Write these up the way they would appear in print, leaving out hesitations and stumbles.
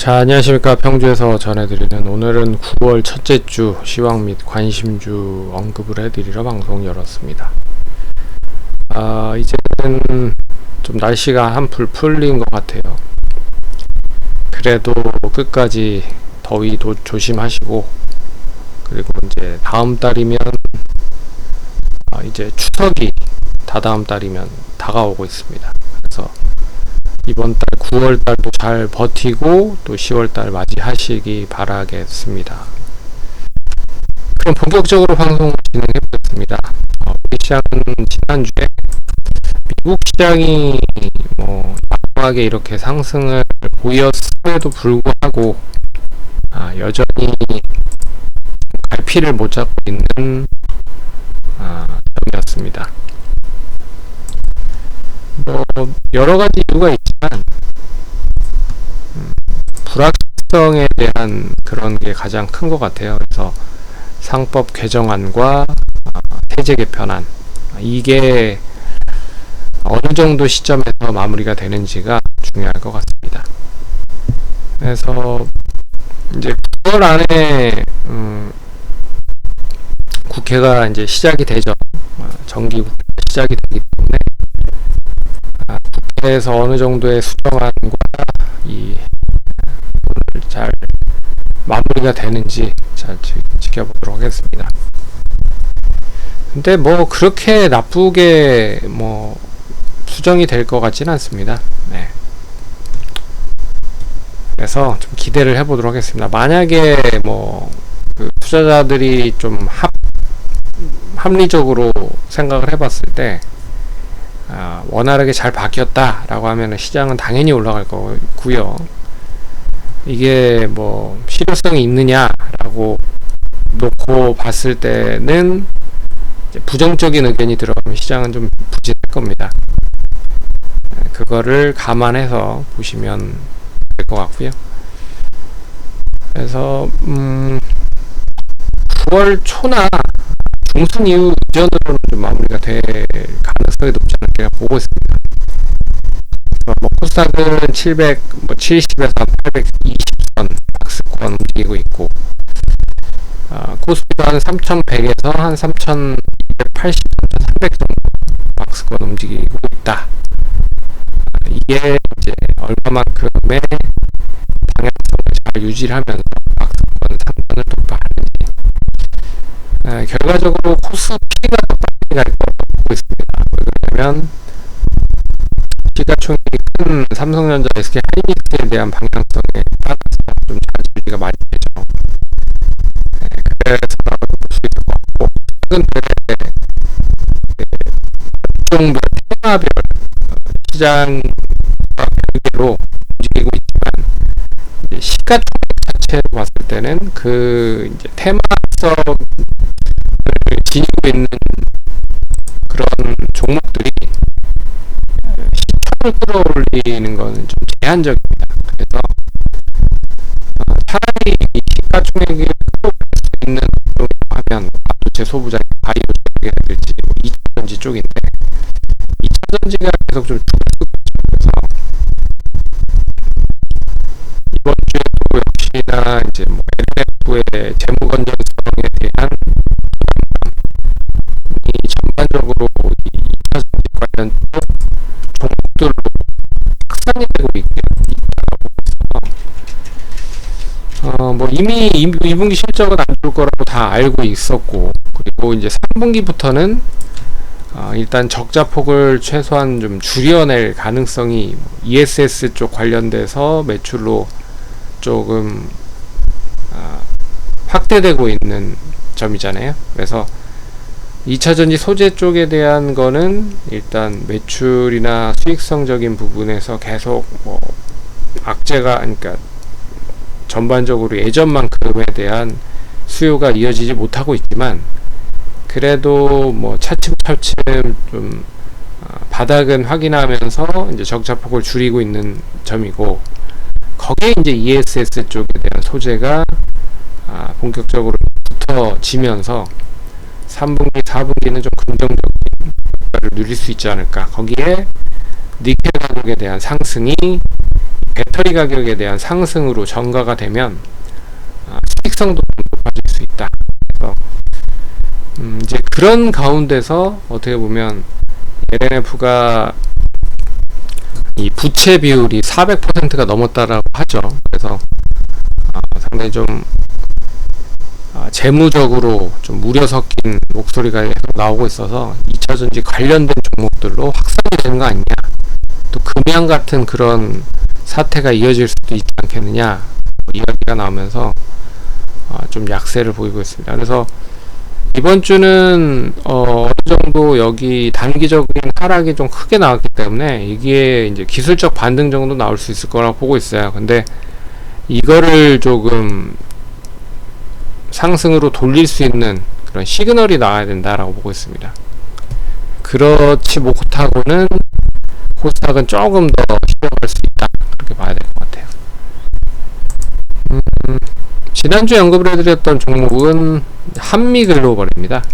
자, 안녕하십니까. 평주에서 전해드리는 오늘은 9월 첫째 주 시황 및 관심주 언급을 해드리러 방송 열었습니다. 이제는 좀 날씨가 한풀 풀린 것 같아요. 그래도 끝까지 더위도 조심하시고, 그리고 이제 다음 달이면 이제 추석이 다다음 달이면 다가오고 있습니다. 그래서 이번 달 9월 달도 잘 버티고 또 10월 달 맞이하시기 바라겠습니다. 그럼 본격적으로 방송을 진행해 보겠습니다. 우리 시장은 지난주에 미국 시장이 양호하게 이렇게 상승을 보였음에도 불구하고 여전히 갈피를 못 잡고 있는 점이었습니다. 여러 가지 이유가 있지만 불확실성에 대한 그런 게 가장 큰 것 같아요. 그래서 상법 개정안과 세제 개편안, 이게 어느 정도 시점에서 마무리가 되는지가 중요할 것 같습니다. 그래서 이제 9월 안에 국회가 이제 시작이 되죠. 정기 국회가 시작이 되기 때문에 국회에서 어느 정도의 수정안과 이 부분을 잘 마무리가 되는지 잘 지켜보도록 하겠습니다. 근데 그렇게 나쁘게 수정이 될 것 같지는 않습니다. 네. 그래서 좀 기대를 해보도록 하겠습니다. 만약에 그 투자자들이 좀 합리적으로 생각을 해봤을 때 원활하게 잘 바뀌었다라고 하면 시장은 당연히 올라갈 거고요. 이게 실효성이 있느냐라고 놓고 봤을 때는 이제 부정적인 의견이 들어가면 시장은 좀 부진할 겁니다. 그거를 감안해서 보시면 될 것 같고요. 그래서 9월 초나 중순 이후 이전으로는 좀 마무리가 될 가능성이 높지 않을까 보고 있습니다. 코스닥은 770에서 820선 박스권 움직이고 있고, 코스피도 한 3100에서 한 3280, 3300 정도 박스권 움직이고 있다. 이게 이제 얼마만큼의 방향성을 잘 유지를 하면서 박스권 상단을 돌파하는지, 결과적으로 코스피가 더 빨리 갈 거라고 보고 있습니다. 왜냐하면 시가총액이 큰 삼성전자, SK하이닉스에 대한 방향성에 따라서 좀 자질비가 많이 되죠. 그래서 볼 수 있을 것 같고, 최근 종별 테마별 시장과 별개로 움직이고 있지만, 이제 시가총액 자체로 봤을 때는 그 이제 테마성을 지니고 있는 그런 종목들이 시총을 끌어올리는 것은 좀 제한적입니다. 그래서 차라리 이 시가총액이 끌어올릴 수 있는 좀 하면 반도체 소부장, 바이오 쪽이 될지 2차전지 쪽인데, 2차전지가 계속 좀 그래서 이번 주에도 역시나 이제 LNF의 재무 건전성에 대한 전반적으로 이 2차전지 관련 쪽 종목들로 확산이 되고 있다고 해서 이미 2분기 실적은 안 좋을 거라고 다 알고 있었고, 그리고 이제 3분기부터는 일단 적자폭을 최소한 좀 줄여낼 가능성이 ESS 쪽 관련돼서 매출로 조금 확대되고 있는 점이잖아요. 그래서 2차전지 소재 쪽에 대한 거는 일단 매출이나 수익성적인 부분에서 계속 악재가, 그러니까 전반적으로 예전만큼에 대한 수요가 이어지지 못하고 있지만, 그래도 차츰차츰 좀 바닥은 확인하면서 이제 적자폭을 줄이고 있는 점이고, 거기에 이제 ESS 쪽에 대한 소재가 본격적으로 붙어지면서 3분기, 4분기는 좀 긍정적인 효과를 누릴 수 있지 않을까. 거기에 니켈 가격에 대한 상승이 배터리 가격에 대한 상승으로 전가가 되면 수익성도 높아질 수 있다. 그래서 이제 그런 가운데서 어떻게 보면 LNF가 이 부채 비율이 400%가 넘었다라고 하죠. 그래서 상당히 좀 재무적으로 좀 우려 섞인 목소리가 계속 나오고 있어서 2차전지 관련된 종목들로 확산이 되는 거 아니냐, 또 금양 같은 그런 사태가 이어질 수도 있지 않겠느냐, 이야기가 나오면서 좀 약세를 보이고 있습니다. 그래서 이번 주는 어느 정도 여기 단기적인 하락이 좀 크게 나왔기 때문에 이게 이제 기술적 반등 정도 나올 수 있을 거라고 보고 있어요. 근데 이거를 조금 상승으로 돌릴 수 있는 그런 시그널이 나와야 된다라고 보고 있습니다. 그렇지 못하고는 코스닥은 조금 더 쉬어갈 수 있다, 그렇게 봐야 될 것 같아요. 지난주에 언급을 해드렸던 종목은 한미글로벌입니다.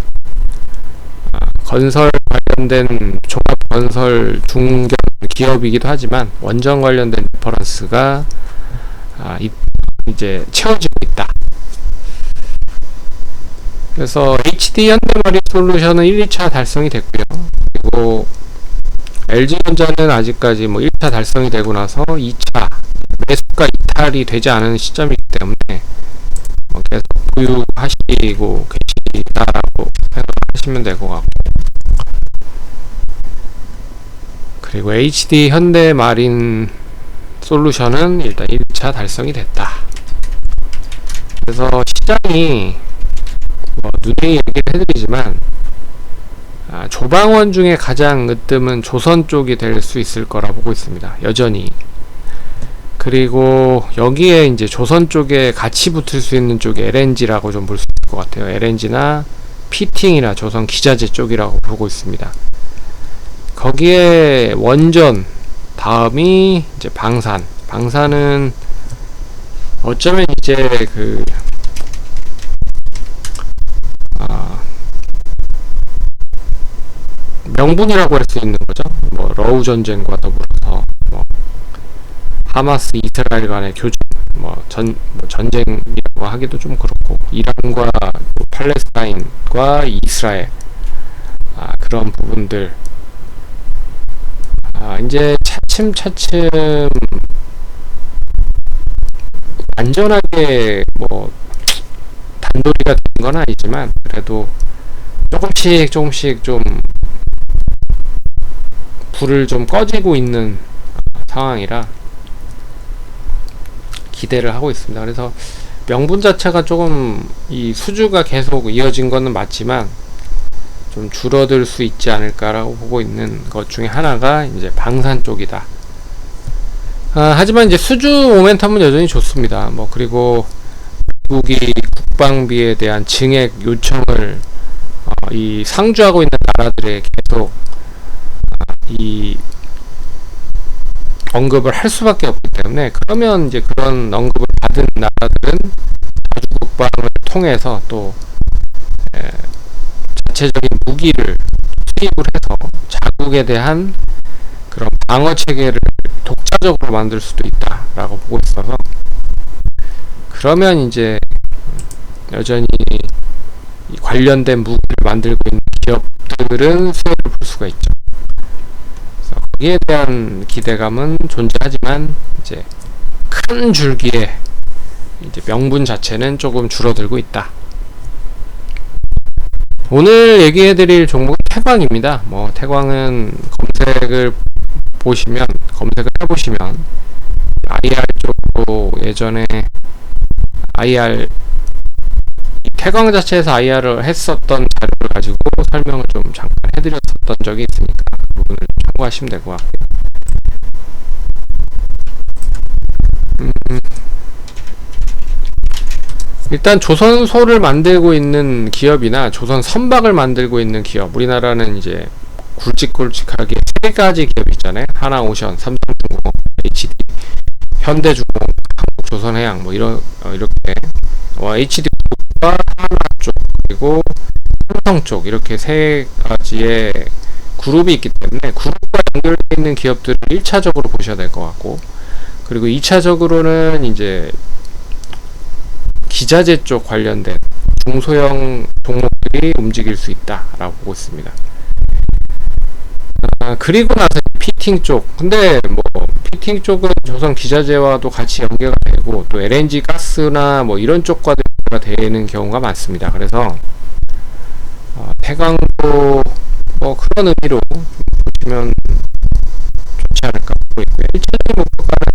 건설 관련된 종합건설 중견 기업이기도 하지만 원전 관련된 리퍼런스가 이제 채워지고 있다. 그래서 HD 현대마리솔루션은 1, 2차 달성이 됐고요. 그리고 LG전자는 아직까지 1차 달성이 되고 나서 2차 매수가 이탈이 되지 않은 시점이기 때문에 계속 보유하시고 계시다라고 생각하시면 될 것 같고, 그리고 HD 현대마린 솔루션은 일단 1차 달성이 됐다. 그래서 시장이 눈에 얘기를 해드리지만 조방원 중에 가장 으뜸은 조선 쪽이 될 수 있을 거라 보고 있습니다, 여전히. 그리고 여기에 이제 조선 쪽에 같이 붙을 수 있는 쪽이 LNG라고 좀 볼 수 있을 것 같아요. LNG나 피팅이나 조선 기자재 쪽이라고 보고 있습니다. 거기에 원전 다음이 이제 방산은 어쩌면 이제 명분이라고 할 수 있는 거죠. 러우 전쟁과 더불어서 하마스 이스라엘 간의 교전, 전쟁이라고 하기도 좀 그렇고, 이란과 팔레스타인과 이스라엘, 그런 부분들, 이제 차츰 안전하게 단도리가 된 건 아니지만 그래도 조금씩 좀 불을 좀 꺼지고 있는 상황이라 기대를 하고 있습니다. 그래서 명분 자체가 조금 이 수주가 계속 이어진 거는 맞지만 좀 줄어들 수 있지 않을까라고 보고 있는 것 중에 하나가 이제 방산 쪽이다. 하지만 이제 수주 모멘텀은 여전히 좋습니다. 그리고 미국이 국방비에 대한 증액 요청을 이 상주하고 있는 나라들에 계속 이 언급을 할 수밖에 없기 때문에, 그러면 이제 그런 언급을 받은 나라들은 자주 국방을 통해서 또 자체적인 무기를 수입을 해서 자국에 대한 그런 방어 체계를 독자적으로 만들 수도 있다라고 보고 있어서, 그러면 이제 여전히 이 관련된 무기를 만들고 있는 기업들은 수혜를 볼 수가 있죠. 그래서 거기에 대한 기대감은 존재하지만 이제 큰 줄기에 이제 명분 자체는 조금 줄어들고 있다. 오늘 얘기해드릴 종목은 태광입니다. 태광은 검색을 해보시면 IR 쪽으로 예전에 IR 태광 자체에서 IR을 했었던 자료를 가지고 설명을 좀 잠깐 해드렸었던 적이 있으니까 그 부분을 참고하시면 될 것 같고요. 일단 조선소를 만들고 있는 기업이나 조선 선박을 만들고 있는 기업, 우리나라는 이제 굵직굵직하게 세 가지 기업 있잖아요. 하나오션, 삼성중공업, HD, 현대중공업, 한국조선해양 이렇게 HD와 하나 쪽 그리고 삼성 쪽, 이렇게 세 가지의 그룹이 있기 때문에 그룹과 연결되어 있는 기업들을 1차적으로 보셔야 될 것 같고, 그 그리고 2차적으로는 이제 기자재 쪽 관련된 중소형 종목들이 움직일 수 있다라고 보고 있습니다. 그리고 나서 피팅 쪽. 근데 뭐 피팅 쪽은 조선 기자재와도 같이 연계가 되고 또 LNG 가스나 뭐 이런 쪽과도 연계가 되는 경우가 많습니다. 그래서 태광도 뭐 그런 의미로 보시면 좋지 않을까 보고 있고요. 1차적인 목표가는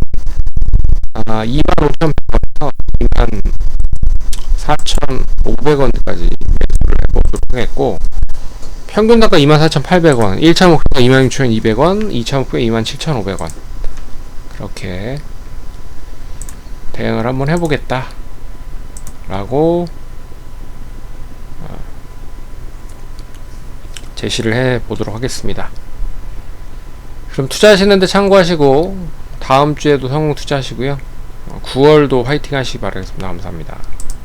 25,100원에서 24,500원까지 매수를 해보도록 하겠고, 평균 단가 24,800원, 1차 목표가 26,200원, 2차 목표가 27,500원. 그렇게 대응을 한번 해보겠다 라고 제시를 해보도록 하겠습니다. 그럼 투자하시는데 참고하시고 다음 주에도 성공 투자하시고요. 9월도 화이팅 하시기 바라겠습니다. 감사합니다.